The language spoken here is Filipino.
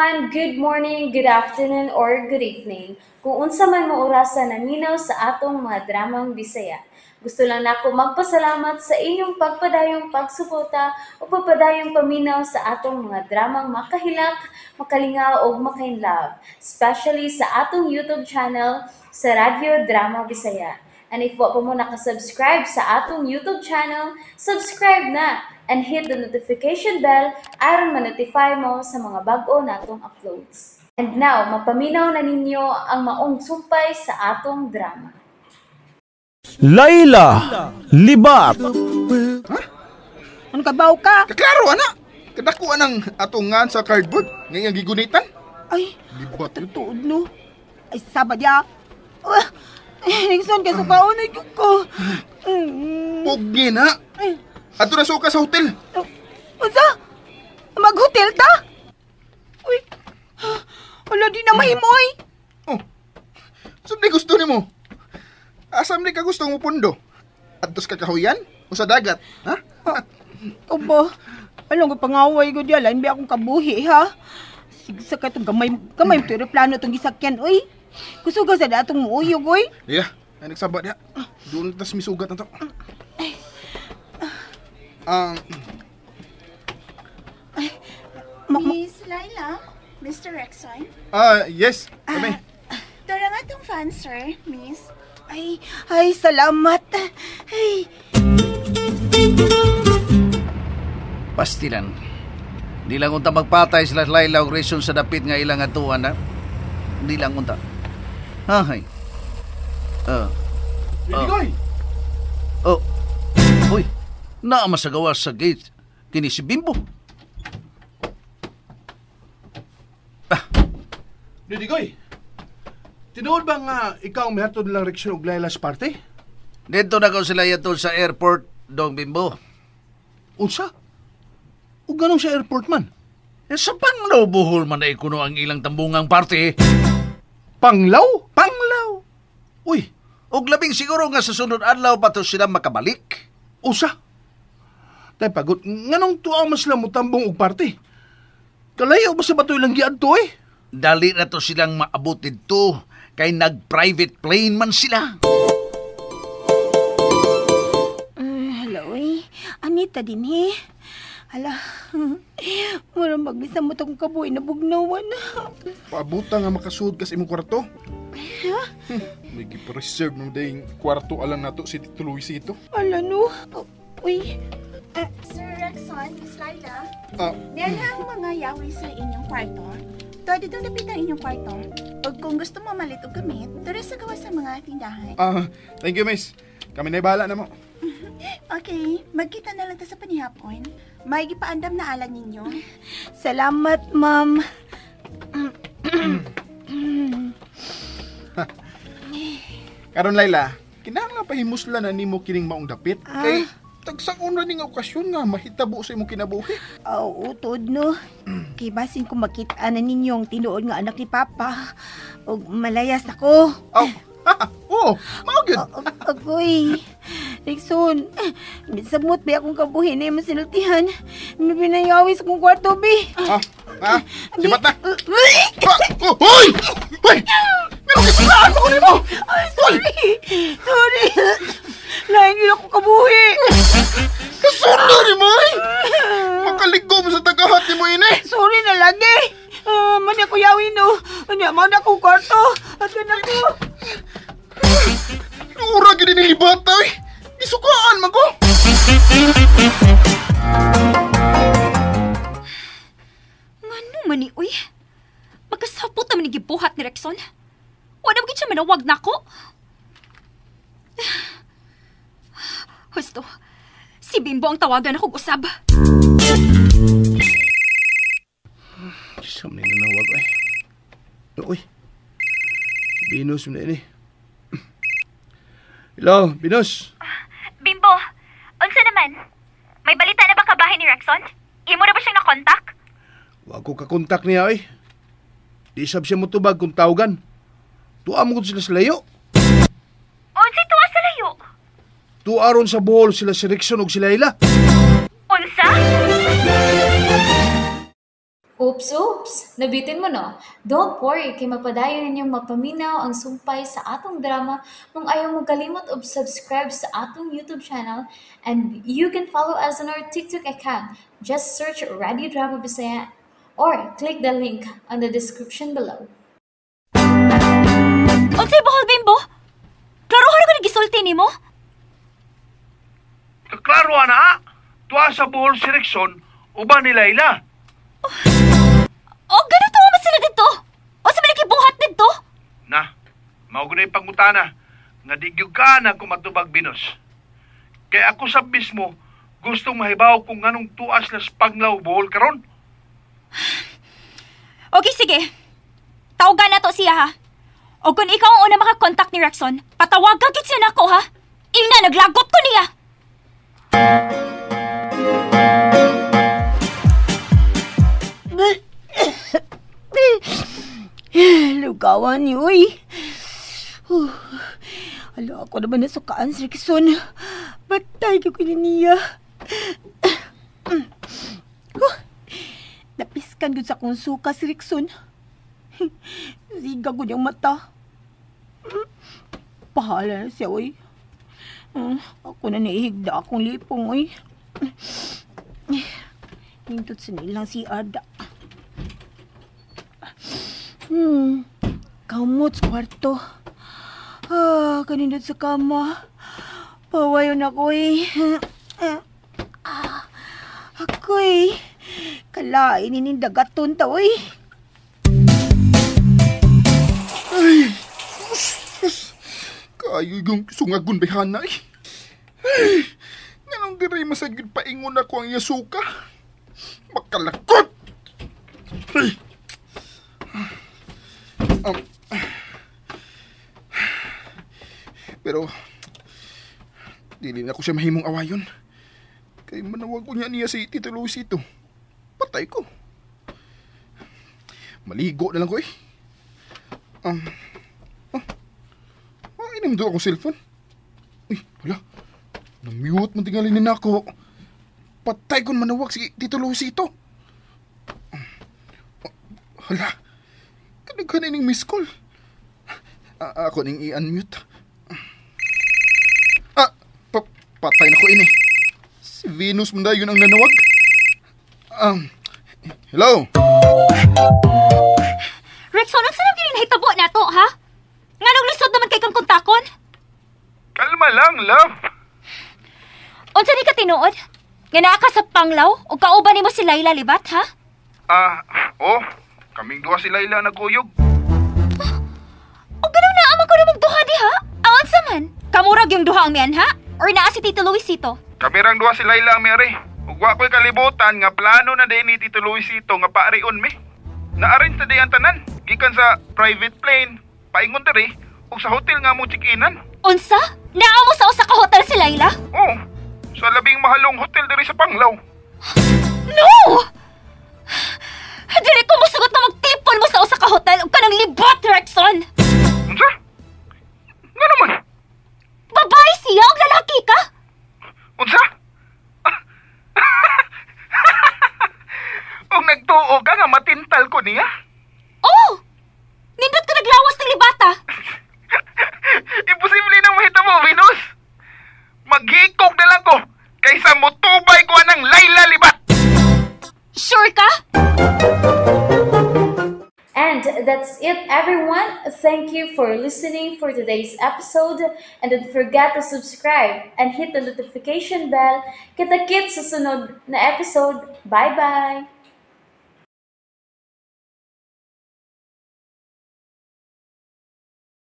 everyone, good morning, good afternoon, or good evening. Kung unsa man mo orasan naminaw sa atong mga dramang Bisaya. Gusto lang nako magpasalamat sa inyong pagpadayong pagsuporta o pagpadayong paminaw sa atong mga dramang makahilak, makalingaw o makainlove, especially sa atong YouTube channel sa Radyo Drama Bisaya. And if wa pa mo nakasubscribe sa atong YouTube channel, subscribe na and hit the notification bell aron ma-notify mo sa mga bag-o natong uploads. And now, mapaminaw na ninyo ang maong sumpay sa atong drama. Layla Libat. Ha? Ano kabaw ka? Kaklaro, ana! Kadakuan ang atungan sa cardboard. Ngayong gigunitan. Ay, Libat yun. tuod no. Ay, sabad ya. Nixon, kaso kaunay ko. Pogi na! Ato na suka sa hotel. Unsa? Mag-hotel ta? Uy, wala di na mahimoy. Oh, saan di gusto ni mo? Asam di ka gusto mo pundo? Atos kakahuyan? O sa dagat? Ha? Obo, alam ko pangaway ko diya. Lain ba akong kabuhi, ha? Sigsa ka itong gamay ito plano itong gisakyan, uy. Gusto ka sa datong muuyog, uy. Yeah, ay nagsabat ya. Doon tas misugat na to. Miss Laila, Mr. Rexon. Yes, kami. Tara nga itong fan, sir, miss. Ay, salamat. Ay. Pastilan. Di lang unta magpatay sila Laila og reason sa dapit nga ilang atuan na. Di lang unta. Hay. Ligoy! Oh. Uy. Naa masagawa sa gate. Kini si Bimbo. Ligoy! Tinuod ba nga ikaw may hatod lang reaksyon og Laila's party? Dito na ko sila yatod sa airport, Dong Bimbo. Unsa? O ganong sa airport man? Sa Panglaw buhol man na ikuno ang ilang tambungang party. Panglaw? Panglaw! Uy, Og labing siguro nga sa sunod adlaw pa to sila makabalik. usa? Tay pagod, nganong tuaw mas lang mo tambong og party? Kalayo ba sa batoy lang giad to eh? Dali na to silang maabot dito. Kay nag-private plane man sila. Hello, eh. Anita din, eh. Hala, mura magbisa mo itong kabuhay na bugnawan. Paabuta nga makasud kas imong kwarto. May gipreserve mo dahil kwarto alam nato si Tito Luisito. Hala, no. Uy. Sir Rexon, Miss Laila. Ah, Diyan ang mga yawi sa inyong kwarto. To, dito napit ang inyong kwarto. O kung gusto mo malit o gamit, tara sa gawa sa mga tindahan. Thank you, miss. Kami na bahala na mo. Okay, magkita na lang ta sa panihapon. May gipaandam na alam ninyo. Salamat, ma'am. Karon Laila, kinahanglan pahimusla na nimo kining maong dapit. Kay tagsang una ning okasyon nga mahitabo sa imong kinabuhi. Utod, no. Kay basin ko makita na ninyong tinuod nga anak ni Papa. O malayas ako. Mao gyud. Agoy. Rexon, samot ba akong kabuhin na yung masinultihan? May pinayawis akong kwarto, be. Sibat na. Hoy! Hoy! Meron kislaan mo ko Ay, sorry. Lain yun ako kabuhi. Kasulo ni mo eh! Makaligo mo sa tagahat ni mo ini! Sorry na lagi. Mani ako yawin, no. Mani akong kwarto. At ka na ko. Ura gini ni libata eh! Isukaan man ko! Ngano man ni, uy? Magkasapot naman ni gibuhat ni Rexon. Wala magiging siya manawag na ako. Husto, si Bimbo ang tawagan akong usab. Sa mga nanawag ay. Uy, Binus mo na ini. Hello, Binus. Bimbo, unsa naman? May balita na ba kabahin ni Rexon? Imo na ba siyang nakontak? Wa ko kakontak niya ay. Di sab siya motubag kung tawagan. Tuwa mo ko sila sa layo. Unsay tuwa sa layo? Tuaron sa bohol sila si Rexon og si Layla. Unsa? Oops! Nabitin mo no? Don't worry, kay mapadayon ninyong mapaminaw ang sumpay sa atong drama kung ayaw mo kalimot og subscribe sa atong YouTube channel and you can follow us on our TikTok account. Just search Radio Drama Bisaya or click the link on the description below. Unsay bahol, Bimbo? Klarohan ko nagisulti nimo? Klaro ana, tuwa sa buhol si Rexon, uban ni Layla. O, ganito naman sila dito. O, sa buhat dito. Na, maugunay pangutana, nga digyog ka na kumatubag binos. Kaya ako sa mismo, gustong mahibaw kung anong tuas na panglaw buhol karon. Okay, sige. Tawagan na to siya, ha? O kung ikaw ang una makakontakt ni Rexon, patawagan kit siya na ako, ha? Ina, naglagot ko niya. Lugawan niyo, uy. Alo, ako naman nasukaan si Rexon. Batay ko niya. Napiskan ko sa kong suka si Rexon. Ziga ko niyang mata. Pahala na siya, uy. Ako na naihigda akong lipong, uy. Hindot sa nilang si Ada. Kamot sa kwarto. Kanindot sa kama. Pawayon ako, eh. Ako'y kalain inindagaton ta, uy. Ay! Kayo yung sungagun behana eh. Ay! Nanong diri masagid paingon ako ang yasuka. Makalakot! Ay! Pero dili na ko siya mahimong awayon. Kay manawag ko niya si Tito Luisito. Patay ko. Maligo na lang ko eh. Inim doon akong cellphone. Uy, wala. Na-mute man tingalinin ako. Patay kung manawag si Tito Luisito. Hala. Kanang ning miss call. Ako ning i-unmute. Patay na ko ini. Si Venus man yun ang nanawag. Hello? Rexon, ang sarap yung nahitabo na to, ha? Nga nung lisod naman kay kang kontakon? Kalma lang, love. Unsa ni ka tinuod? Nga naa ka sa panglaw o kauban nimo si Layla libat, ha? Kaming duha si Layla nagkuyog. O ganaw na amang ko na magduha di, ha? Awan sa man. Kamurag yung duha ang miyan, ha? Or naa si Tito Luisito? Kamirang duha si Layla ang miyari. Ugwa ko'y kalibutan nga plano na din ni Tito Luisito nga paarion mi. Na-arrange na di ang tanan. Gikan sa private plane, paingon diri, ug sa hotel nga mo check-inan. Unsa? Naa mo sa usa ka hotel si Layla? Oo, sa labing mahalong hotel diri sa Panglao. No! Dili ko musugot na magtipon mo sa usa ka hotel ug kanang libot, Rexon! Unsa? Nga naman? Babae siya o lalaki ka? Unsa? Og nagtuo ka nga matintal ko niya? Oh! Nindot ka naglawas ng libata! Imposible nang mahitabo, Venus. Maghikog na lang ko kaysa motubay ko anang Layla libat. Sure ka? And that's it, everyone. Thank you for listening for today's episode. And don't forget to subscribe and hit the notification bell. Kita-kits sa sunod na episode. Bye-bye!